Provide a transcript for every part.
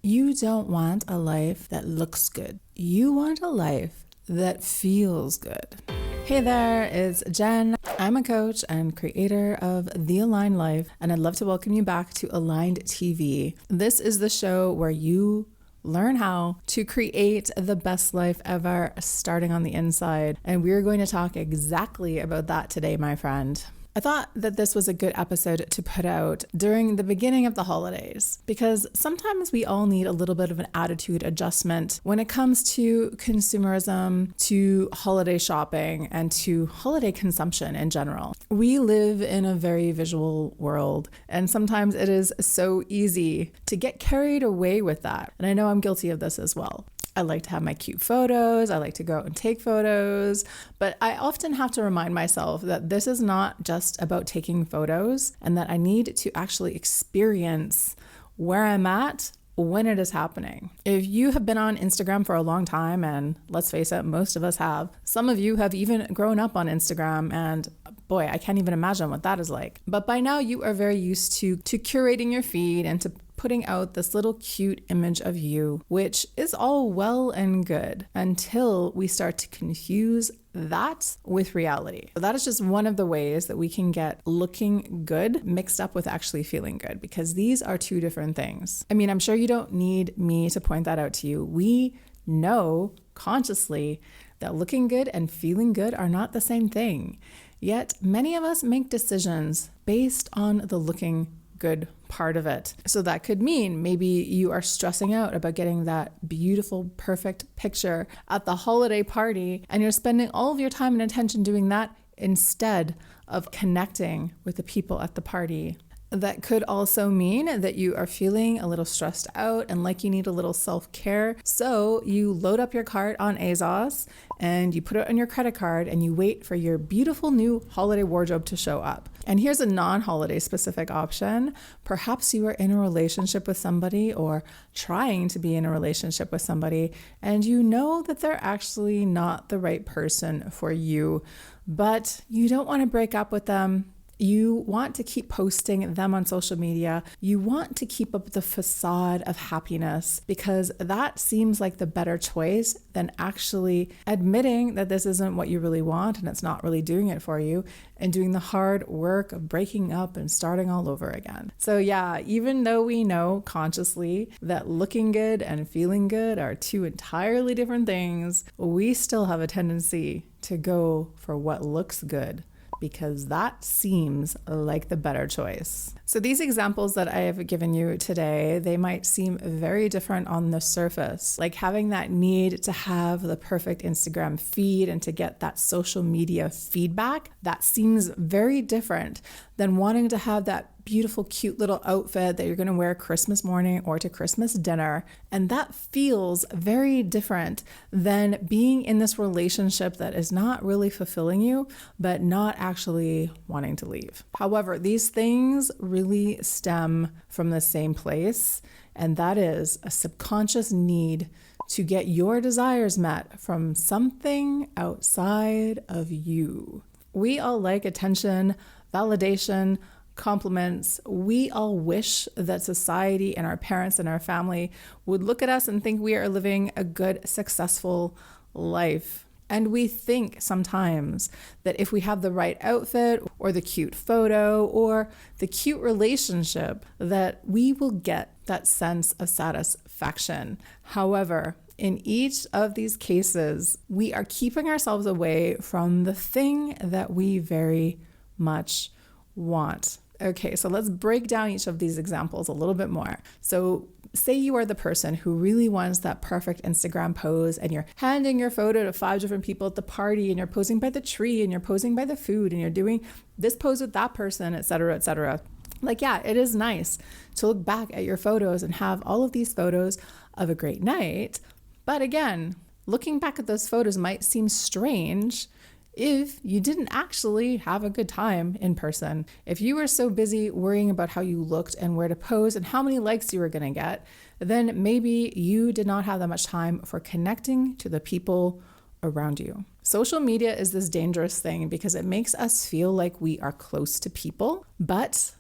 You don't want a life that looks good. You want a life that feels good. Hey there, it's Jenn. I'm a coach and creator of The Aligned Life, and I'd love to welcome you back to Aligned TV. This is the show where you learn how to create the best life ever, starting on the inside. And we're going to talk exactly about that today, my friend. I thought that this was a good episode to put out during the beginning of the holidays, because sometimes we all need a little bit of an attitude adjustment when it comes to consumerism, to holiday shopping, and to holiday consumption in general. We live in a very visual world, and sometimes it is so easy to get carried away with that. And I know I'm guilty of this as well. I like to have my cute photos. I like to go out and take photos, but I often have to remind myself that this is not just about taking photos, and that I need to actually experience where I'm at when it is happening. If you have been on Instagram for a long time, and let's face it, most of us have, some of you have even grown up on Instagram, and boy, I can't even imagine what that is like. But by now you are very used to curating your feed and to putting out this little cute image of you, which is all well and good until we start to confuse that with reality. So that is just one of the ways that we can get looking good mixed up with actually feeling good, because these are two different things. I mean, I'm sure you don't need me to point that out to you. We know consciously that looking good and feeling good are not the same thing. Yet many of us make decisions based on the looking good part of it. So that could mean maybe you are stressing out about getting that beautiful, perfect picture at the holiday party, and you're spending all of your time and attention doing that instead of connecting with the people at the party. That could also mean that you are feeling a little stressed out and like you need a little self-care. So you load up your cart on ASOS and you put it on your credit card and you wait for your beautiful new holiday wardrobe to show up. And here's a non-holiday specific option. Perhaps you are in a relationship with somebody or trying to be in a relationship with somebody, and you know that they're actually not the right person for you, but you don't want to break up with them. You want to keep posting them on social media. You want to keep up the facade of happiness, because that seems like the better choice than actually admitting that this isn't what you really want and it's not really doing it for you, and doing the hard work of breaking up and starting all over again. So yeah, even though we know consciously that looking good and feeling good are two entirely different things, we still have a tendency to go for what looks good, because that seems like the better choice. So these examples that I have given you today, they might seem very different on the surface, like having that need to have the perfect Instagram feed and to get that social media feedback. That seems very different than wanting to have that beautiful, cute little outfit that you're going to wear Christmas morning or to Christmas dinner. And that feels very different than being in this relationship that is not really fulfilling you, but not actually wanting to leave. However, these things really stem from the same place, and that is a subconscious need to get your desires met from something outside of you. We all like attention, validation, compliments. We all wish that society and our parents and our family would look at us and think we are living a good, successful life. And we think sometimes that if we have the right outfit or the cute photo or the cute relationship, that we will get that sense of satisfaction. However, in each of these cases, we are keeping ourselves away from the thing that we very much want. Okay, so let's break down each of these examples a little bit more. So say you are the person who really wants that perfect Instagram pose, and you're handing your photo to 5 different people at the party, and you're posing by the tree, and you're posing by the food, and you're doing this pose with that person, etc., etc. Like, yeah, it is nice to look back at your photos and have all of these photos of a great night. But again, looking back at those photos might seem strange if you didn't actually have a good time in person. If you were so busy worrying about how you looked and where to pose and how many likes you were going to get, then maybe you did not have that much time for connecting to the people around you. Social media is this dangerous thing because it makes us feel like we are close to people, but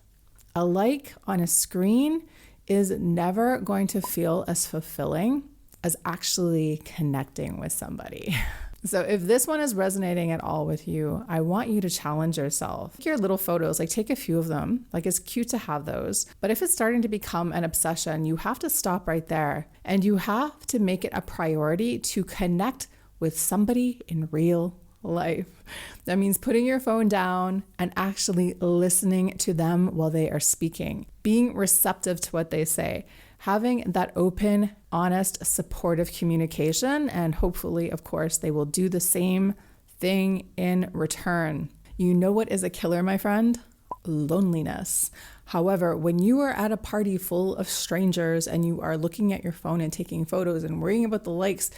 a like on a screen is never going to feel as fulfilling as actually connecting with somebody. So if this one is resonating at all with you, I want you to challenge yourself. Take your little photos, like take a few of them. Like it's cute to have those. But if it's starting to become an obsession, you have to stop right there. And you have to make it a priority to connect with somebody in real life. That means putting your phone down and actually listening to them while they are speaking, being receptive to what they say, having that open, honest, supportive communication, and hopefully, of course, they will do the same thing in return. You know what is a killer, my friend? Loneliness. However, when you are at a party full of strangers and you are looking at your phone and taking photos and worrying about the likes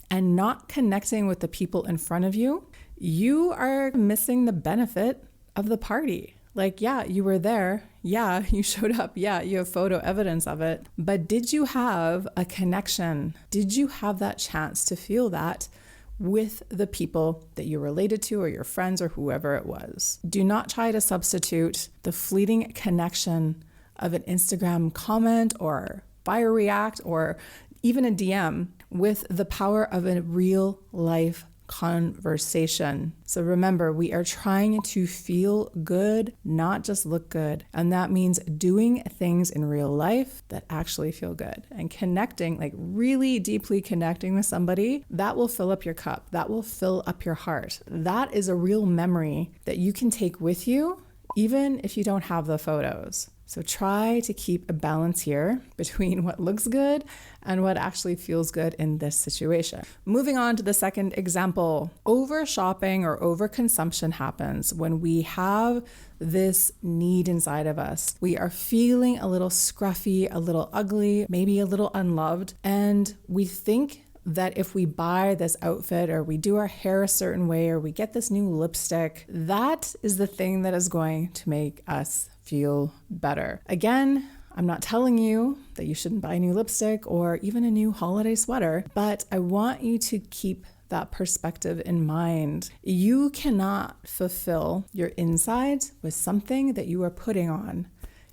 and not connecting with the people in front of you, you are missing the benefit of the party. Like, yeah, you were there. Yeah, you showed up. Yeah, you have photo evidence of it. But did you have a connection? Did you have that chance to feel that with the people that you related to or your friends or whoever it was? Do not try to substitute the fleeting connection of an Instagram comment or fire react or even a DM with the power of a real life conversation. So remember, we are trying to feel good, not just look good. And that means doing things in real life that actually feel good and connecting, like really deeply connecting with somebody that will fill up your cup, that will fill up your heart. That is a real memory that you can take with you, even if you don't have the photos. So try to keep a balance here between what looks good and what actually feels good in this situation. Moving on to the second example, over shopping or overconsumption happens when we have this need inside of us. We are feeling a little scruffy, a little ugly, maybe a little unloved, and we think that if we buy this outfit or we do our hair a certain way or we get this new lipstick, that is the thing that is going to make us feel better. Again, I'm not telling you that you shouldn't buy new lipstick or even a new holiday sweater, but I want you to keep that perspective in mind. You cannot fulfill your insides with something that you are putting on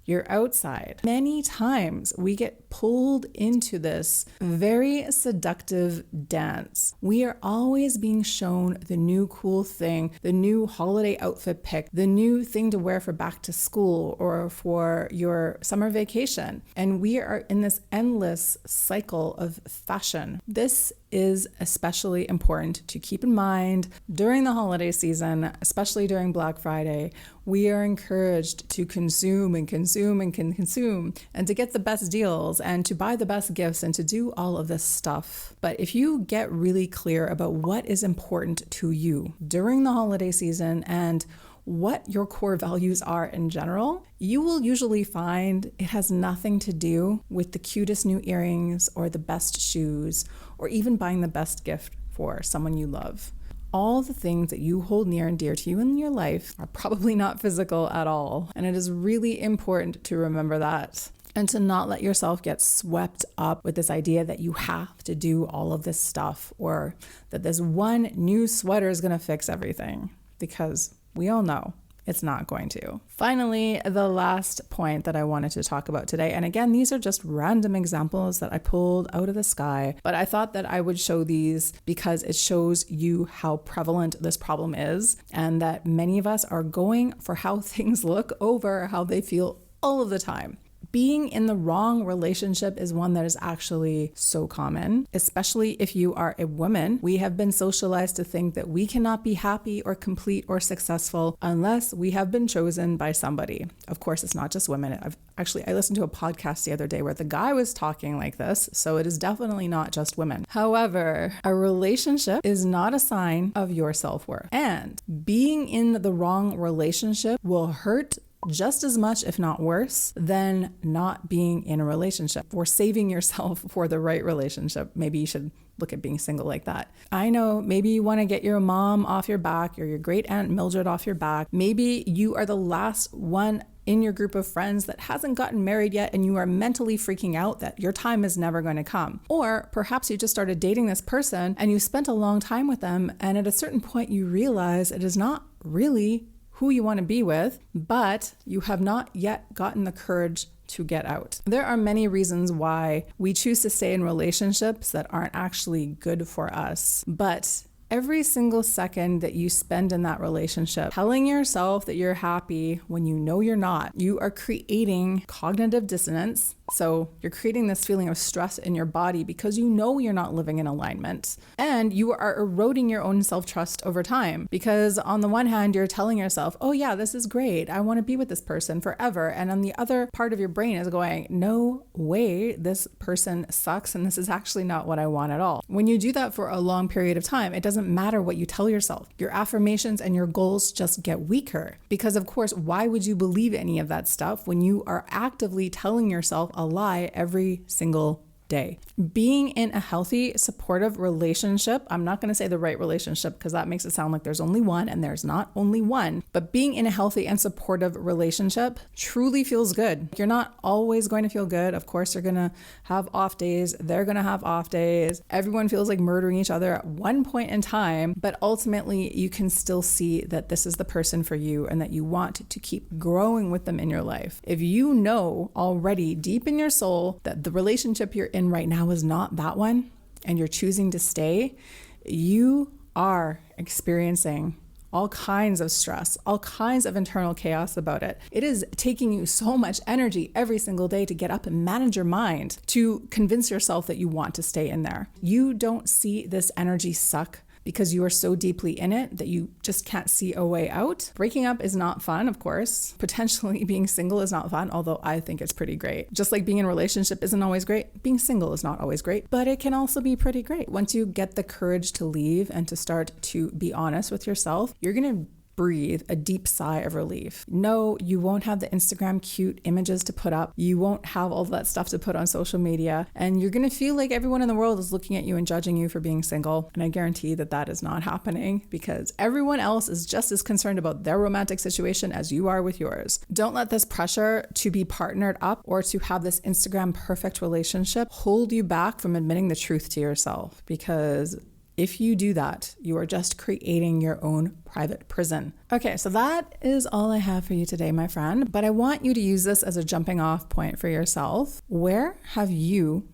your outside. Many times we get pulled into this very seductive dance. We are always being shown the new cool thing, the new holiday outfit pick, the new thing to wear for back to school or for your summer vacation. And we are in this endless cycle of fashion. This is especially important to keep in mind during the holiday season, especially during Black Friday. We are encouraged to consume and consume and consume and to get the best deals and to buy the best gifts and to do all of this stuff. But if you get really clear about what is important to you during the holiday season and what your core values are in general, you will usually find it has nothing to do with the cutest new earrings or the best shoes or even buying the best gift for someone you love. All the things that you hold near and dear to you in your life are probably not physical at all. And it is really important to remember that and to not let yourself get swept up with this idea that you have to do all of this stuff or that this one new sweater is going to fix everything, because we all know it's not going to. Finally, the last point that I wanted to talk about today, and again, these are just random examples that I pulled out of the sky, but I thought that I would show these because it shows you how prevalent this problem is and that many of us are going for how things look over how they feel all of the time. Being in the wrong relationship is one that is actually so common, especially if you are a woman. We have been socialized to think that we cannot be happy or complete or successful unless we have been chosen by somebody. Of course, it's not just women. I listened to a podcast the other day where the guy was talking like this, so it is definitely not just women. However, a relationship is not a sign of your self-worth, and being in the wrong relationship will hurt just as much, if not worse, than not being in a relationship or saving yourself for the right relationship. Maybe you should look at being single like that. I know maybe you want to get your mom off your back or your great aunt Mildred off your back. Maybe you are the last one in your group of friends that hasn't gotten married yet and you are mentally freaking out that your time is never going to come. Or perhaps you just started dating this person and you spent a long time with them, and at a certain point you realize it is not really who you want to be with, but you have not yet gotten the courage to get out. There are many reasons why we choose to stay in relationships that aren't actually good for us, but every single second that you spend in that relationship telling yourself that you're happy when you know you're not, you are creating cognitive dissonance. So you're creating this feeling of stress in your body because you know you're not living in alignment. And you are eroding your own self-trust over time because on the one hand, you're telling yourself, oh yeah, this is great. I want to be with this person forever. And on the other part of your brain is going, no way, this person sucks. And this is actually not what I want at all. When you do that for a long period of time, it doesn't matter what you tell yourself. Your affirmations and your goals just get weaker because of course, why would you believe any of that stuff when you are actively telling yourself a lie every single day? Being in a healthy, supportive relationship, I'm not going to say the right relationship because that makes it sound like there's only one, and there's not only one, but being in a healthy and supportive relationship truly feels good. You're not always going to feel good. Of course, you're going to have off days. They're going to have off days. Everyone feels like murdering each other at one point in time, but ultimately you can still see that this is the person for you and that you want to keep growing with them in your life. If you know already deep in your soul that the relationship you're in right now is not that one and you're choosing to stay, you are experiencing all kinds of stress, all kinds of internal chaos about it. It is taking you so much energy every single day to get up and manage your mind to convince yourself that you want to stay in there. You don't see this energy suck because you are so deeply in it that you just can't see a way out. Breaking up is not fun, of course. Potentially being single is not fun, although I think it's pretty great. Just like being in a relationship isn't always great, being single is not always great, but it can also be pretty great. Once you get the courage to leave and to start to be honest with yourself, you're gonna breathe a deep sigh of relief. No, you won't have the Instagram cute images to put up. You won't have all that stuff to put on social media. And you're going to feel like everyone in the world is looking at you and judging you for being single. And I guarantee that that is not happening because everyone else is just as concerned about their romantic situation as you are with yours. Don't let this pressure to be partnered up or to have this Instagram perfect relationship hold you back from admitting the truth to yourself, because if you do that, you are just creating your own private prison. Okay, so that is all I have for you today, my friend. But I want you to use this as a jumping off point for yourself. Where have you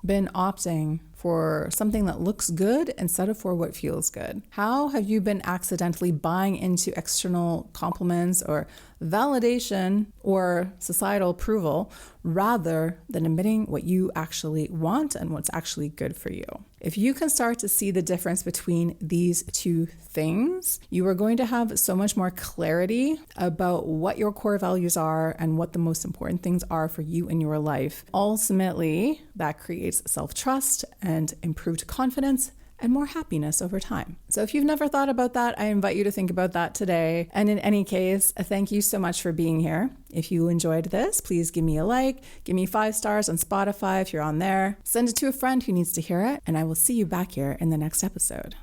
been opting for something that looks good instead of for what feels good? How have you been accidentally buying into external compliments or validation or societal approval rather than admitting what you actually want and what's actually good for you? If you can start to see the difference between these two things, you are going to have so much more clarity about what your core values are and what the most important things are for you in your life. Ultimately, that creates self-trust and improved confidence and more happiness over time. So if you've never thought about that, I invite you to think about that today. And in any case, thank you so much for being here. If you enjoyed this, please give me a like, give me 5 stars on Spotify if you're on there. Send it to a friend who needs to hear it, and I will see you back here in the next episode.